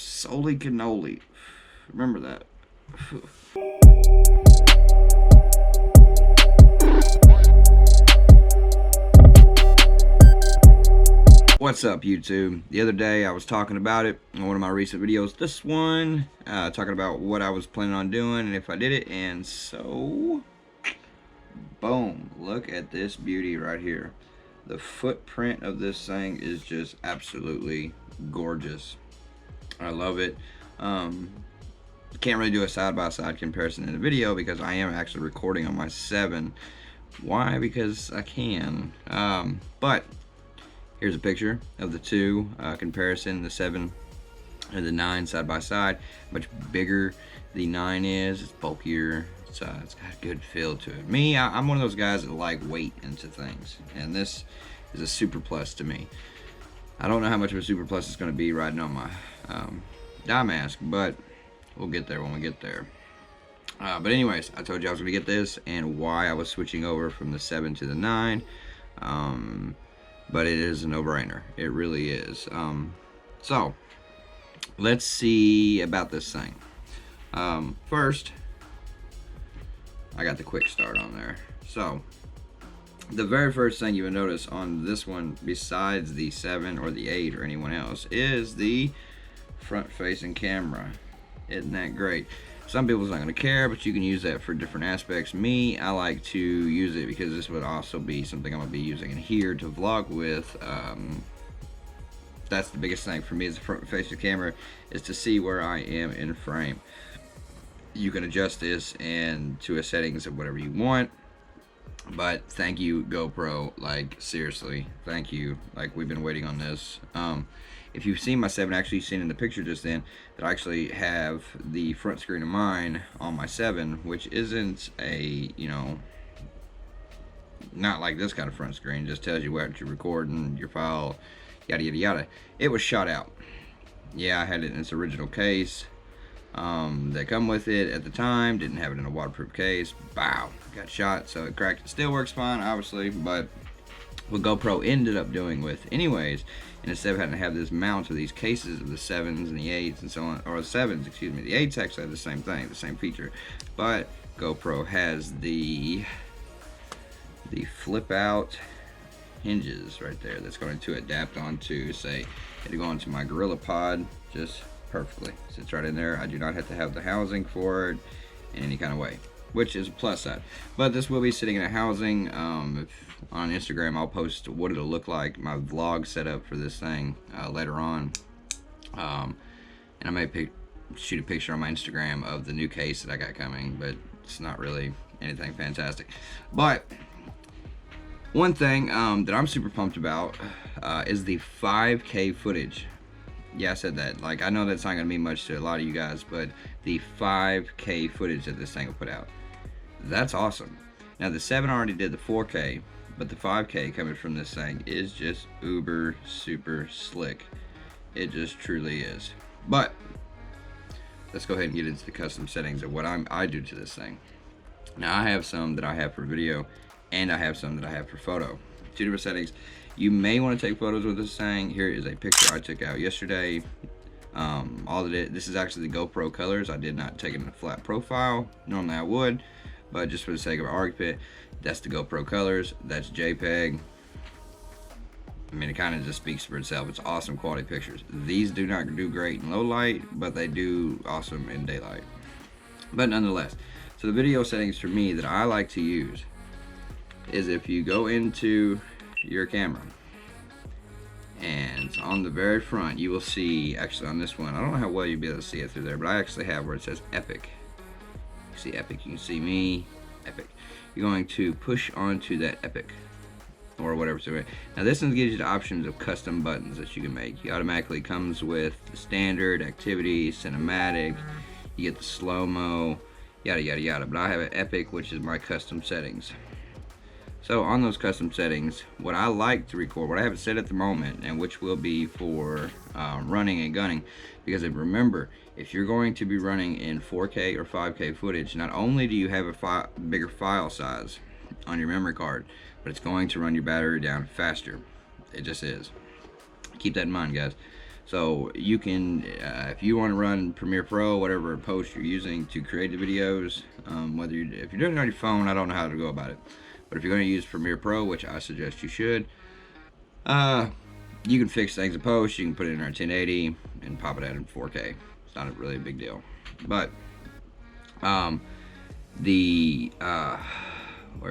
Soli cannoli. Remember that. What's up, YouTube? The other day I was talking about it in one of my recent videos. This one, talking about what I was planning on doing and if I did it. And so, boom, look at this beauty right here. The footprint of this thing is just absolutely gorgeous. I love it. Can't really do a side-by-side comparison in the video because I am actually recording on my 7. Why? Because I can. But here's a picture of the two comparison, the 7 and the 9 side by side. Much bigger the 9 is. It's bulkier. It's got a good feel to it. Me, I'm one of those guys that like weight into things, and this is a super plus to me. I don't know how much of a super plus it's going to be riding on my dye mask, but we'll get there when we get there. But anyways, I told you I was going to get this and why I was switching over from the 7 to the 9. But it is a no-brainer. It really is. So let's see about this thing. First, I got the quick start on there. So the very first thing you will notice on this one, besides the 7 or the 8 or anyone else, is the front-facing camera. Isn't that great? Some people's not going to care, but you can use that for different aspects. Me, I like to use it because this would also be something I'm going to be using in here to vlog with. That's the biggest thing for me as a front-facing camera, is to see where I am in frame. You can adjust this and to a settings of whatever you want. But thank you, GoPro. Like, seriously, thank you. Like, we've been waiting on this. If you've seen my 7, actually you've seen in the picture just then that I actually have the front screen of mine on my 7, which isn't a, you know, not like this kind of front screen. Just tells you what you're recording, your file, yada yada yada. It was shot out. Yeah, I had it in its original case. That come with it at the time. Didn't have it in a waterproof case. Bow, got shot, so it cracked. It still works fine, obviously, but what GoPro ended up doing with anyways, instead of having to have this mount of these cases of the 7s and the 8s and so on, or the 7s, excuse me, the 8s actually have the same thing, the same feature, but GoPro has the flip out hinges right there that's going to adapt onto, say, to go onto my Gorilla Pod just perfectly. Sits right in there. I do not have to have the housing for it in any kind of way, which is a plus side. But this will be sitting in a housing. On Instagram, I'll post what it'll look like, my vlog setup for this thing later on. And I may shoot a picture on my Instagram of the new case that I got coming, but it's not really anything fantastic. But one thing that I'm super pumped about is the 5K footage. Yeah, I said that. Like, I know that's not going to mean much to a lot of you guys, but the 5K footage that this thing will put out, that's awesome. Now, the 7 already did the 4K, but the 5K coming from this thing is just uber super slick. It just truly is. But let's go ahead and get into the custom settings of what I do to this thing. Now, I have some that I have for video, and I have some that I have for photo. 2 different settings. You may want to take photos with this thing. Here is a picture I took out yesterday. All of it. This is actually the GoPro colors. I did not take it in a flat profile. Normally I would, but just for the sake of argument, that's the GoPro colors. That's JPEG. I mean, it kind of just speaks for itself. It's awesome quality pictures. These do not do great in low light, but they do awesome in daylight. But nonetheless, so the video settings for me that I like to use is if you go into your camera and on the very front you will see, actually on this one, I don't know how well you'll be able to see it through there, but I actually have where it says Epic. You see Epic, you can see me, Epic. You're going to push onto that Epic or whatever. So now this one gives you the options of custom buttons that you can make. It automatically comes with the standard, activity, cinematic, you get the slow-mo, yada yada yada, but I have an Epic, which is my custom settings. So on those custom settings, what I like to record, what I have it set at the moment, and which will be for running and gunning, because remember, if you're going to be running in 4K or 5K footage, not only do you have a bigger file size on your memory card, but it's going to run your battery down faster. It just is. Keep that in mind, guys. So you can, if you want to run Premiere Pro, whatever post you're using to create the videos, if you're doing it on your phone, I don't know how to go about it. But if you're going to use Premiere Pro, which I suggest you should, you can fix things in post. You can put it in our 1080 and pop it out in 4K. It's not really a big deal. But where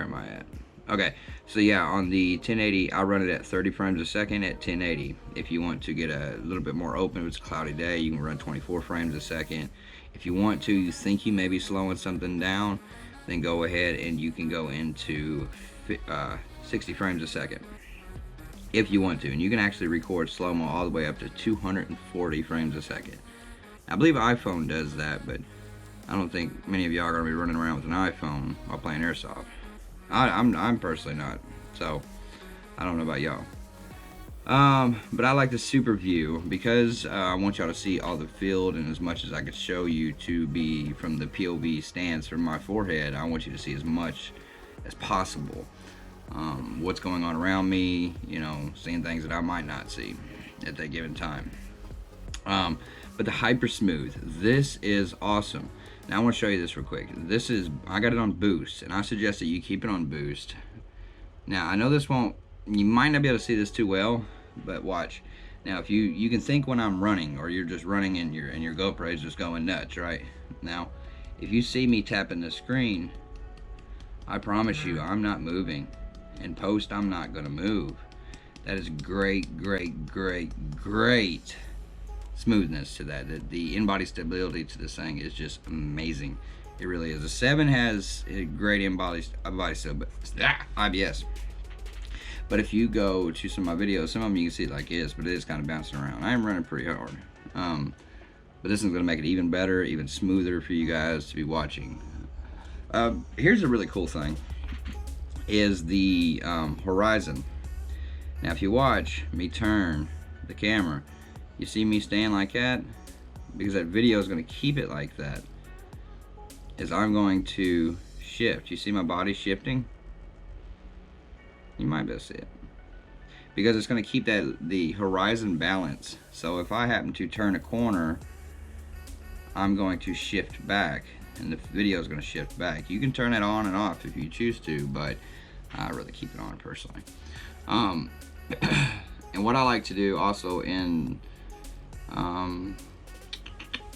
am I at? Okay, so yeah, on the 1080, I run it at 30 frames a second at 1080. If you want to get a little bit more open, if it's a cloudy day, you can run 24 frames a second. If you want to, you think you may be slowing something down, then go ahead and you can go into 60 frames a second if you want to, and you can actually record slow-mo all the way up to 240 frames a second. I believe iPhone does that, but I don't think many of y'all are going to be running around with an iPhone while playing airsoft. I'm personally not, so I don't know about y'all. But I like the super view because I want y'all to see all the field, and as much as I could show you to be from the POV stance from my forehead, I want you to see as much as possible. What's going on around me, you know, seeing things that I might not see at that given time. But the hyper smooth, this is awesome. Now I want to show you this real quick. I got it on boost, and I suggest that you keep it on boost. Now I know you might not be able to see this too well, but watch. Now if you can think when I'm running, or you're just running and your GoPro is just going nuts, right? Now if you see me tapping the screen, I promise you I'm not moving. In post, I'm not gonna move. That is great smoothness to that. The in-body stability to this thing is just amazing. It really is. The 7 has a great in-body stability, IBS. But if you go to some of my videos, some of them you can see it like this, but it is kind of bouncing around. I am running pretty hard. But this is gonna make it even better, even smoother for you guys to be watching. Here's a really cool thing, is the horizon. Now if you watch me turn the camera, you see me staying like that, because that video is going to keep it like that, is I'm going to shift. You see my body shifting? You might be able to see it, because it's going to keep the horizon balance. So if I happen to turn a corner, I'm going to shift back, and the video is going to shift back. You can turn it on and off if you choose to, but I really keep it on personally. And what I like to do also in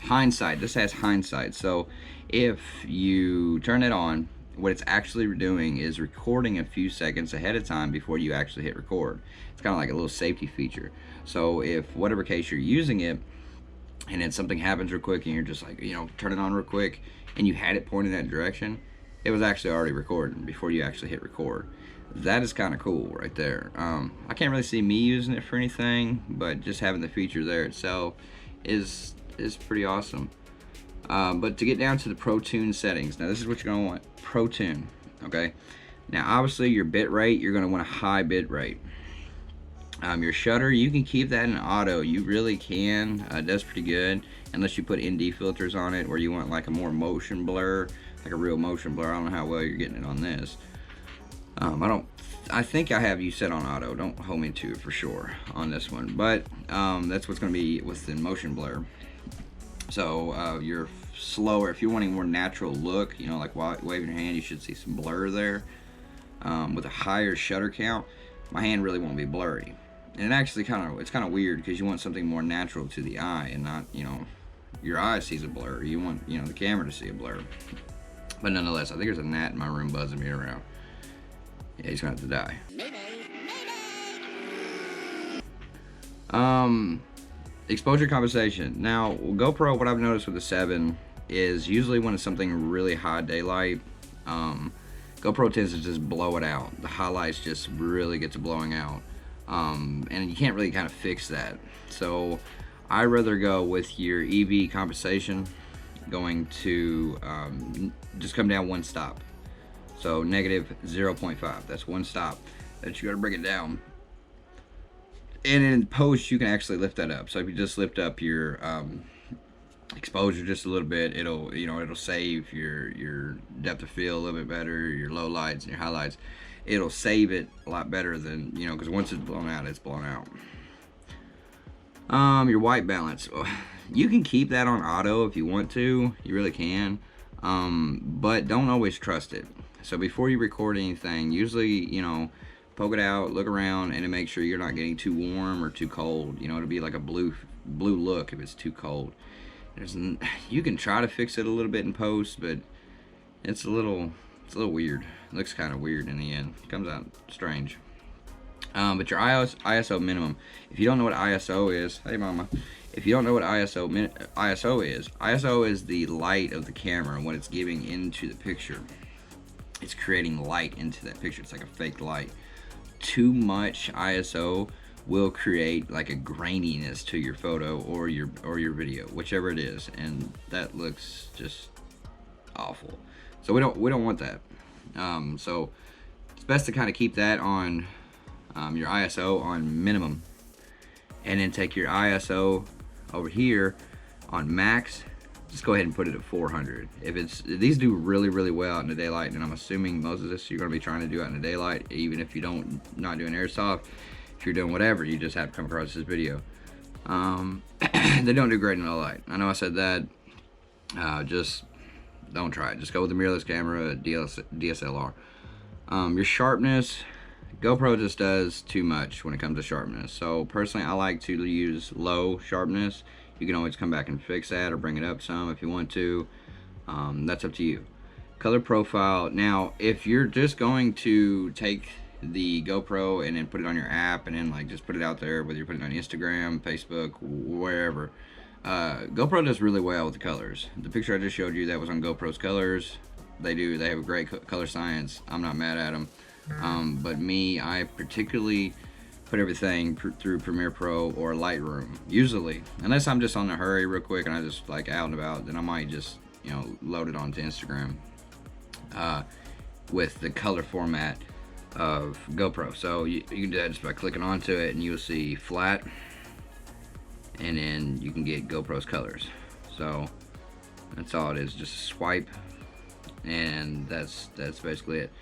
hindsight, this has hindsight. So if you turn it on, what it's actually doing is recording a few seconds ahead of time before you actually hit record. It's kind of like a little safety feature. So if whatever case you're using it, and then something happens real quick and you're just like, you know, turn it on real quick, and you had it pointing that direction, it was actually already recording before you actually hit record. That is kind of cool right there. I can't really see me using it for anything, but just having the feature there itself is pretty awesome. But to get down to the Pro Tune settings, now this is what you're gonna want. Pro Tune, okay? Now obviously your bit rate, you're gonna want a high bit rate. Your shutter, you can keep that in auto. You really can. It does pretty good, unless you put ND filters on it, where you want like a more motion blur, like a real motion blur. I don't know how well you're getting it on this. I think I have you set on auto. Don't hold me to it for sure on this one, but that's what's going to be within motion blur. So you're slower. If you're wanting more natural look, you know, like waving your hand, you should see some blur there. With a higher shutter count, my hand really won't be blurry. And it actually it's kind of weird, because you want something more natural to the eye, and not, you know, your eye sees a blur. You want, you know, the camera to see a blur. But nonetheless, I think there's a gnat in my room buzzing me around. Yeah, he's gonna have to die. Exposure compensation. Now, GoPro, what I've noticed with the 7 is usually when it's something really high daylight, GoPro tends to just blow it out. The highlights just really get to blowing out. And you can't really kind of fix that. So I rather go with your EV compensation, going to just come down one stop. So negative 0.5, that's one stop that you gotta bring it down. And in post, you can actually lift that up. So if you just lift up your exposure just a little bit, it'll save your depth of field a little bit better, your low lights and your highlights. It'll save it a lot better than, because once it's blown out, it's blown out. Your white balance, you can keep that on auto if you want to. You really can, but don't always trust it. So before you record anything, usually, you know, poke it out, look around, and to make sure you're not getting too warm or too cold. You know, it'll be like a blue look if it's too cold. You can try to fix it a little bit in post, but it's a little weird. It looks kind of weird in the end. It comes out strange. But your ISO minimum, if you don't know what ISO is, hey mama, if you don't know what ISO is the light of the camera and what it's giving into the picture. It's creating light into that picture. It's like a fake light. Too much ISO will create like a graininess to your photo or your video, whichever it is, and that looks just awful. So we don't want that. So it's best to kind of keep that on your ISO on minimum, and then take your ISO over here on max. Just go ahead and put it at 400. If these do really well out in the daylight, and I'm assuming most of this you're going to be trying to do out in the daylight, even if you not doing airsoft. If you're doing whatever, you just have to come across this video. They don't do great in low light. I know I said that. Just don't try it. Just go with the mirrorless camera, DSLR. Your sharpness, GoPro just does too much when it comes to sharpness. So personally, I like to use low sharpness. You can always come back and fix that or bring it up some if you want to. That's up to you. Color profile. Now, if you're just going to take the GoPro and then put it on your app and then like just put it out there, whether you're putting it on Instagram, Facebook, wherever, GoPro does really well with the colors. The picture I just showed you, that was on GoPro's colors. They have a great color science. I'm not mad at them. But me, I particularly put everything through Premiere Pro or Lightroom. Usually, unless I'm just on a hurry real quick and I just like out and about, then I might just, you know, load it onto Instagram with the color format of GoPro. So you can do that just by clicking onto it, and you'll see flat, and then you can get GoPro's colors. So that's all it is, just a swipe, and that's basically it.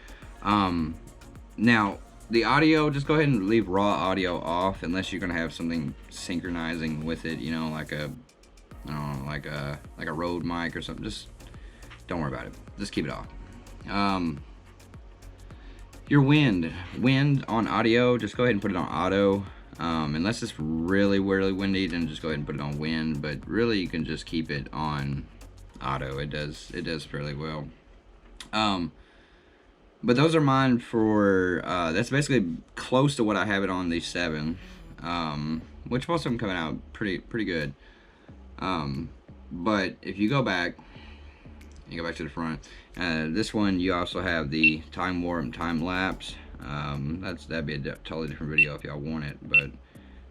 Now the audio, just go ahead and leave raw audio off unless you're gonna have something synchronizing with it, you know, like a, I don't know, like a Rode mic or something. Just don't worry about it. Just keep it off. Your wind on audio, just go ahead and put it on auto. Unless it's really windy, then just go ahead and put it on wind. But really, you can just keep it on auto. It does fairly well. But those are mine for, that's basically close to what I have it on the 7, which most of them coming out pretty good. But if you go back to the front, this one you also have the time warp and time lapse. That'd be a totally different video if y'all want it, but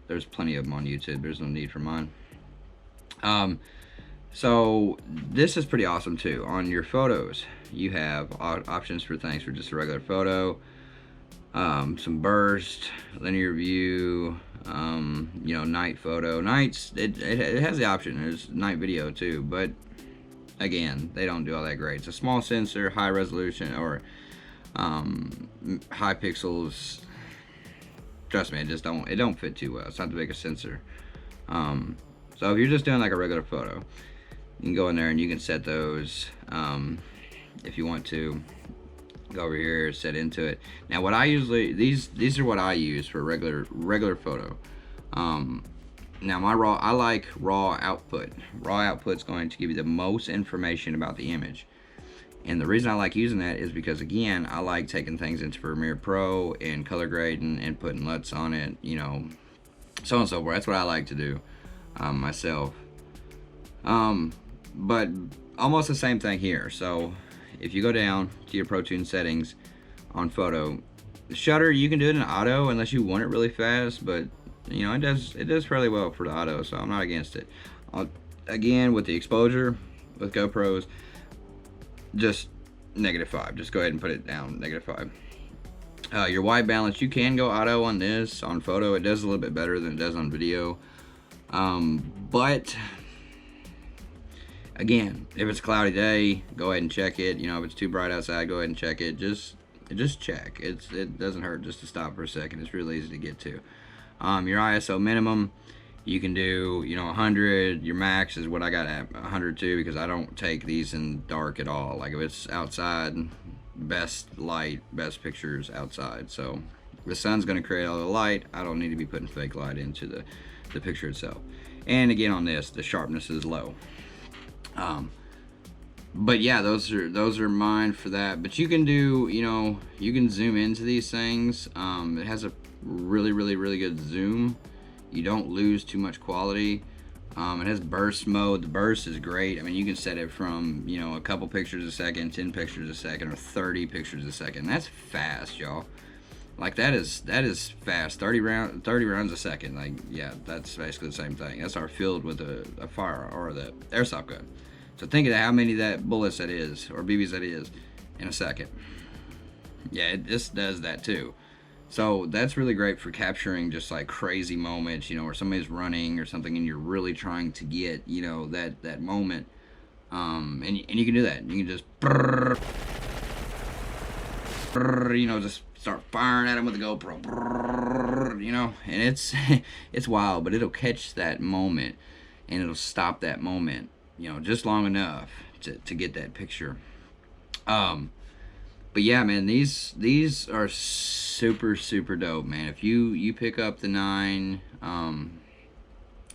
there's plenty of them on YouTube. There's no need for mine. So this is pretty awesome too. On your photos, you have options for things for just a regular photo, some burst, linear view, you know, night photo. Nights, it has the option. There's night video too, but again, they don't do all that great. It's a small sensor, high resolution, or high pixels. Trust me, it don't fit too well. It's not the biggest sensor. So if you're just doing like a regular photo, you can go in there and you can set those. If you want to, go over here, set into it. Now, what I usually, these are what I use for regular photo. Now I like raw output. Raw output's going to give you the most information about the image. And the reason I like using that is because, again, I like taking things into Premiere Pro and color grading and putting LUTs on it, you know, so on and so forth. That's what I like to do myself. But almost the same thing here. So if you go down to your Pro Tune settings on photo, the shutter, you can do it in auto unless you want it really fast, but you know, it does fairly well for the auto, so I'm not against it. Again, with the exposure with GoPros, just -5. Just go ahead and put it down, -5. Your white balance, you can go auto on this. On photo, it does a little bit better than it does on video. But again, if it's a cloudy day, go ahead and check it. You know, if it's too bright outside, go ahead and check it. Just check. It doesn't hurt just to stop for a second. It's really easy to get to. Your ISO minimum, You can do, you know, 100. Your max is what I got at 100 too, because I don't take these in dark at all. Like if it's outside, best light, best pictures outside. So the sun's going to create all the light. I don't need to be putting fake light into the picture itself. And again, on this, the sharpness is low. But yeah, those are mine for that. But you can do, you know, you can zoom into these things. It has a really good zoom. You don't lose too much quality. It has burst mode. The burst is great. I mean, you can set it from, you know, a couple pictures a second, 10 pictures a second, or 30 pictures a second. That's fast, y'all. Like that is fast. 30 rounds a second. Like, yeah, that's basically the same thing. That's our field with a fire or the airsoft gun. So think of how many bullets that is, or BBs that is, in a second. Yeah, this does that too. So that's really great for capturing just like crazy moments, you know, where somebody's running or something and you're really trying to get, you know, that moment. And you can do that. You can just, you know, just start firing at them with the GoPro, you know, and it's wild, but it'll catch that moment and it'll stop that moment, you know, just long enough to get that picture. But yeah, man, these are super dope, man. If you pick up the 9, and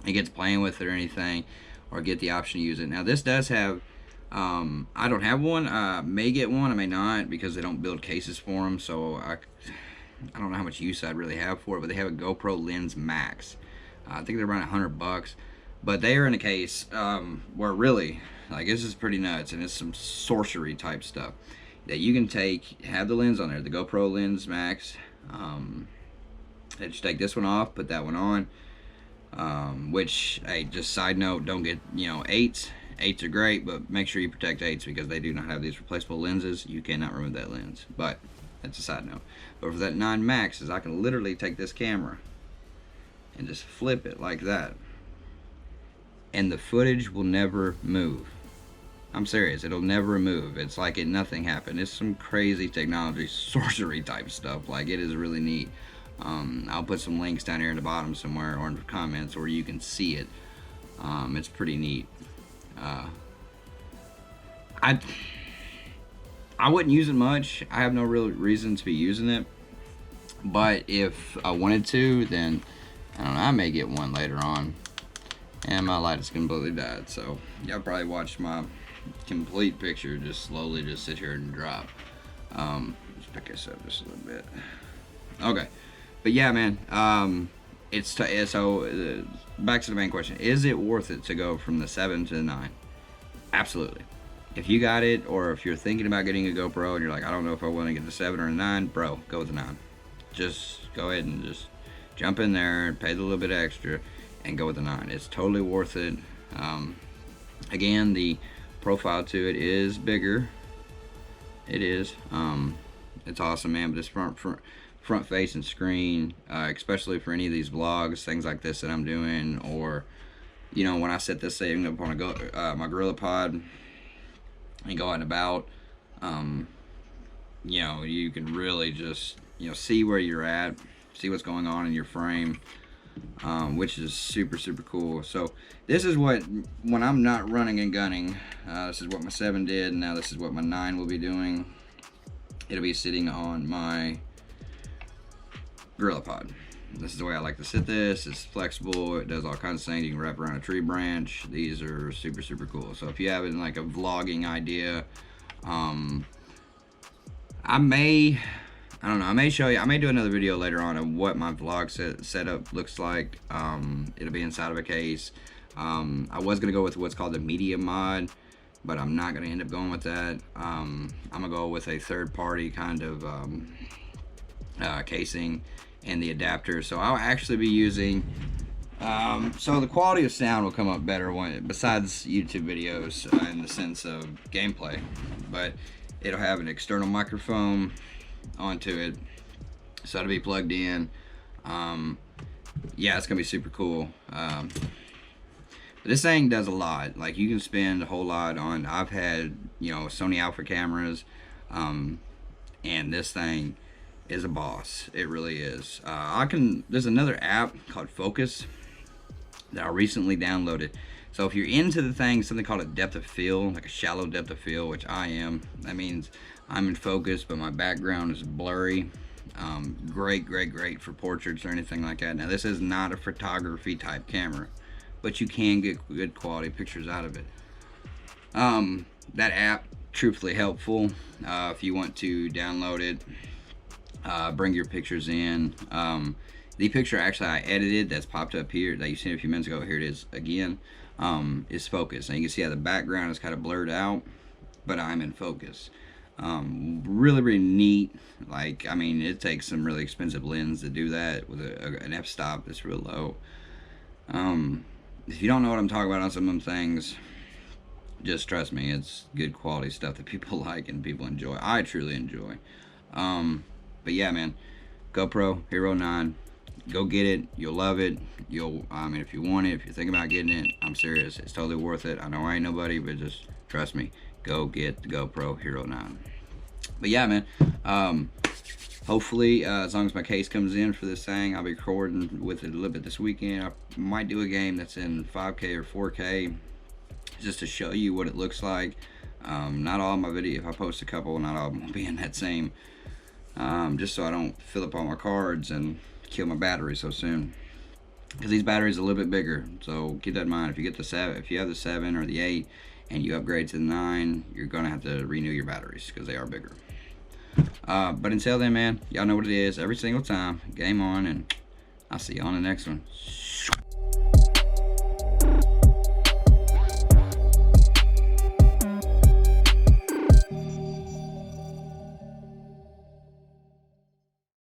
gets playing with it or anything, or get the option to use it. Now this does have, I don't have one. I may get one, I may not, because they don't build cases for them. So I don't know how much use I'd really have for it. But they have a GoPro Lens Max. I think they're around $100. But they are in a case where really, like, this is pretty nuts, and it's some sorcery type stuff that you can have the lens on there, the GoPro Lens Max. Just take this one off, put that one on. Which, hey, just side note, don't get, you know, 8s. 8s are great, but make sure you protect 8s because they do not have these replaceable lenses. You cannot remove that lens. But that's a side note. But for that 9 Max, is I can literally take this camera and just flip it like that, and the footage will never move. I'm serious, it'll never move. It's like nothing happened. It's some crazy technology, sorcery type stuff. Like, it is really neat. I'll put some links down here in the bottom somewhere or in the comments where you can see it. It's pretty neat. I wouldn't use it much. I have no real reason to be using it. But if I wanted to, then I don't know, I may get one later on. And my light has completely died, so y'all probably watched my complete picture just slowly just sit here and drop. Let's pick this up just a little bit. Okay, but yeah, man, so back to the main question: is it worth it to go from the 7 to the 9? Absolutely. If you got it, or if you're thinking about getting a GoPro and you're like, I don't know if I want to get the 7 or a 9, bro, go with the 9. Just go ahead and just jump in there and pay the little bit extra and go with the 9. It's totally worth it. Again, the profile to it is bigger. It is. It's awesome, man. But this front facing screen, especially for any of these vlogs, things like this that I'm doing, or, you know, when I set this thing up on my Gorilla Pod and go out and about, you know, you can really just, you know, see where you're at, see what's going on in your frame. Which is super cool. So this is what, when I'm not running and gunning, this is what my 7 did, and now this is what my 9 will be doing. It'll be sitting on my Gorilla Pod. This is the way I like to sit this. It's flexible, it does all kinds of things. You can wrap around a tree branch. These are super cool. So if you have like a vlogging idea, I may show you. I may do another video later on of what my vlog setup looks like. It'll be inside of a case. I was gonna go with what's called the media mod, but I'm not gonna end up going with that. I'm gonna go with a third-party kind of casing and the adapter. So I'll actually be using. So the quality of sound will come up better besides YouTube videos in the sense of gameplay, but it'll have an external microphone onto it, so it'll be plugged in. Yeah, it's gonna be super cool. But this thing does a lot. Like, you can spend a whole lot on. I've had, you know, Sony Alpha cameras, and this thing is a boss. It really is. There's another app called Focus that I recently downloaded. So if you're into the thing, something called a depth of field, like a shallow depth of field, which I am. That means I'm in focus, but my background is blurry. Great for portraits or anything like that. Now this is not a photography type camera, but you can get good quality pictures out of it. That app, truthfully helpful. If you want to download it, bring your pictures in. The picture actually I edited that's popped up here that you seen a few minutes ago, here it is again, is focused. And you can see how the background is kind of blurred out, but I'm in focus. Really neat. Like, I mean, it takes some really expensive lens to do that with an f-stop that's real low. If you don't know what I'm talking about on some of them things, just trust me, it's good quality stuff that people like and people enjoy. I truly enjoy. But yeah, man, GoPro Hero 9, go get it. You'll love it. I mean, if you want it, if you're thinking about getting it, I'm serious, it's totally worth it. I know I ain't nobody, but just trust me, go get the GoPro Hero 9. But yeah, man, hopefully, as long as my case comes in for this thing, I'll be recording with it a little bit this weekend. I might do a game that's in 5K or 4K, just to show you what it looks like. Not all my video, if I post a couple, not all of them will be in that same, just so I don't fill up all my cards and kill my battery so soon, because these batteries are a little bit bigger. So keep that in mind. If you get the 7, if you have the 7 or the 8 and you upgrade to the 9, you're gonna have to renew your batteries because they are bigger. But until then, man, y'all know what it is. Every single time, game on, and I'll see you on the next one.